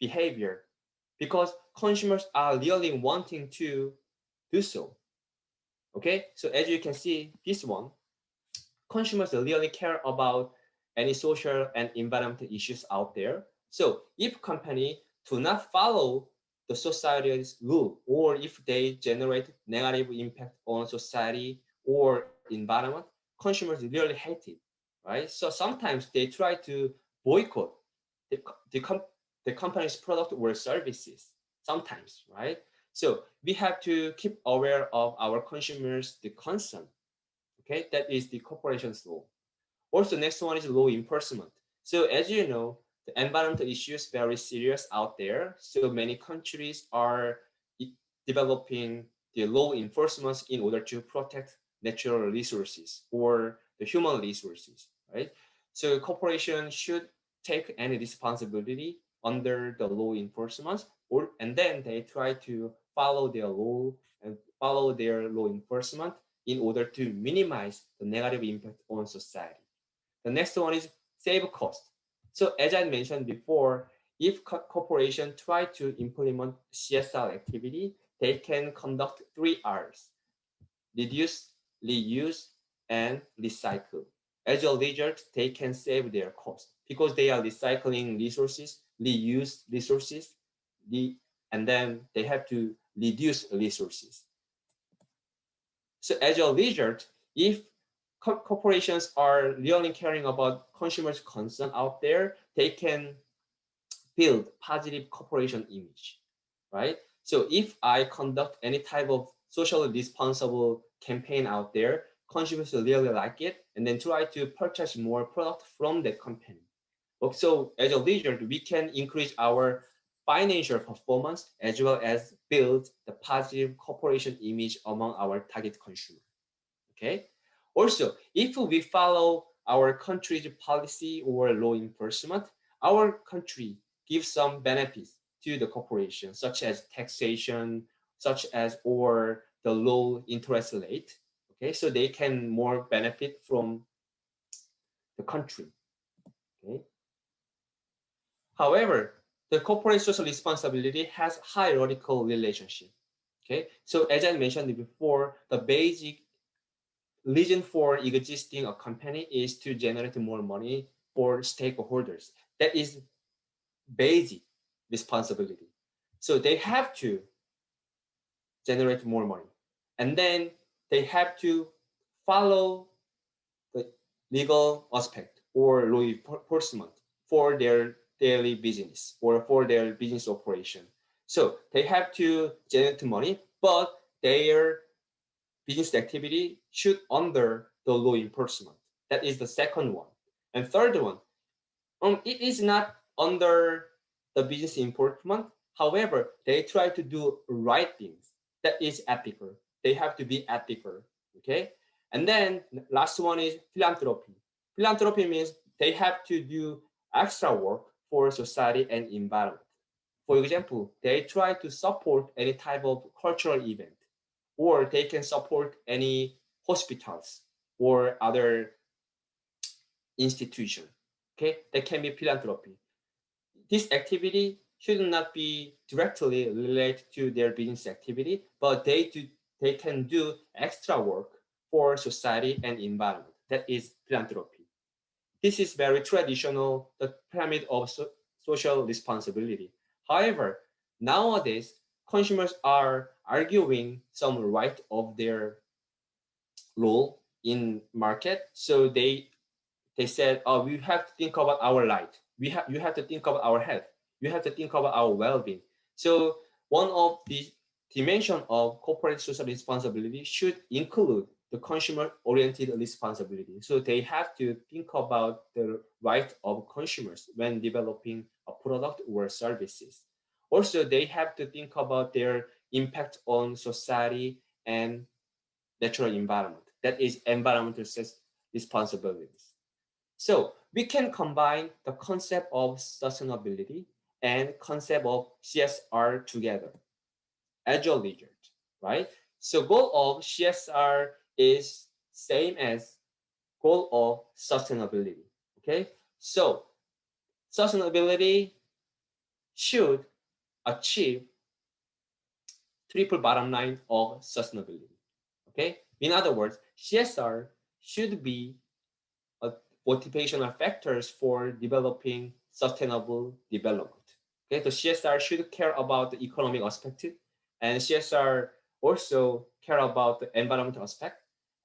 behavior because consumers are really wanting to do so. Okay, so as you can see, this one, consumers really care about any social and environmental issues out there. So if company do not follow the society's rule, or if they generate negative impact on society or environment, consumers really hate it, right? So sometimes they try to boycott the, the, the company's product or services sometimes, right? So we have to keep aware of our consumers, the concern. Okay, that is the corporation's law. Also, next one is law enforcement. So as you know, the environmental issues very serious out there. So many countries are developing the law enforcement in order to protect natural resources or the human resources, right? So corporations should take any responsibility under the law enforcement, or and then they try to follow their law and follow their law enforcement in order to minimize the negative impact on society. The next one is save cost. So as I mentioned before, if corporation try to implement CSR activity, they can conduct 3 Rs: reduce, reuse, and recycle. As a result, they can save their cost because they are recycling resources, reuse resources, and then they have to reduce resources. So as a result, if corporations are really caring about consumers' concern out there, they can build positive corporation image, right? So if I conduct any type of socially responsible campaign out there, consumers will really like it and then try to purchase more product from that company. So as a result, we can increase our financial performance as well as build the positive corporation image among our target consumer. Okay. Also, if we follow our country's policy or law enforcement, our country gives some benefits to the corporation, such as taxation, such as or the low interest rate. Okay, so they can more benefit from the country. Okay. However, the corporate social responsibility has hierarchical relationship. Okay, so as I mentioned before, the basic reason for existing a company is to generate more money for stakeholders. That is basic responsibility. So they have to generate more money. And then they have to follow the legal aspect or law enforcement for their daily business or for their business operation. So they have to generate money, but their business activity should under the law enforcement. That is the second one. And third one, it is not under the business enforcement. However, they try to do right things. That is ethical. They have to be ethical. Okay. And then last one is philanthropy. Philanthropy means they have to do extra work for society and environment. For example, they try to support any type of cultural event, or they can support any hospitals or other institution. Okay, that can be philanthropy. This activity should not be directly related to their business activity, but they can do extra work for society and environment. That is philanthropy. This is very traditional, the pyramid of social responsibility. However, nowadays, consumers are arguing some right of their role in market. So they said, oh, we have to think about our life. You have to think about our health. You have to think about our well-being. So one of the dimension of corporate social responsibility should include the consumer-oriented responsibility. So they have to think about the right of consumers when developing a product or services. Also, they have to think about their impact on society and natural environment. That is environmental responsibilities. So we can combine the concept of sustainability and concept of CSR together as a result, right? So goal of CSR is same as goal of sustainability, okay? So sustainability should achieve triple bottom line of sustainability. Okay, in other words, CSR should be a motivational factors for developing sustainable development. Okay, so CSR should care about the economic aspect, and CSR also care about the environmental aspect,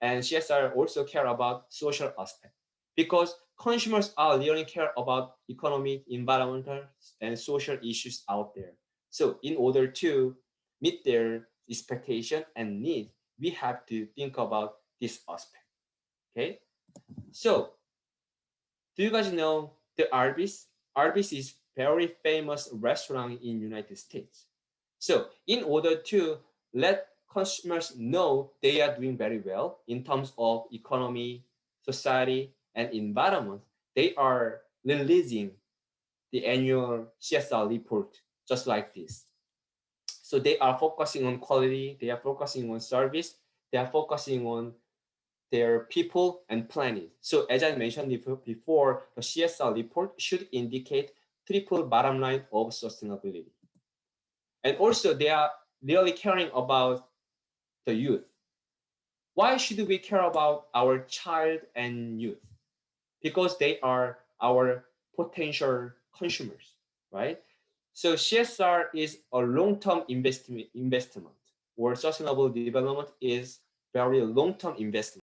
and CSR also care about social aspect, because consumers are really care about economic, environmental, and social issues out there. So in order to meet their expectation and need, we have to think about this aspect. Okay, so do you guys know the Arby's? Arby's is very famous restaurant in United States. So in order to let consumers know they are doing very well in terms of economy, society, and environment, they are releasing the annual CSR report just like this. So they are focusing on quality, they are focusing on service, they are focusing on their people and planet. So as I mentioned before, the CSR report should indicate triple bottom line of sustainability. And also they are really caring about the youth. Why should we care about our child and youth? Because they are our potential consumers, right? So CSR is a long-term investment, or sustainable development is very long-term investment.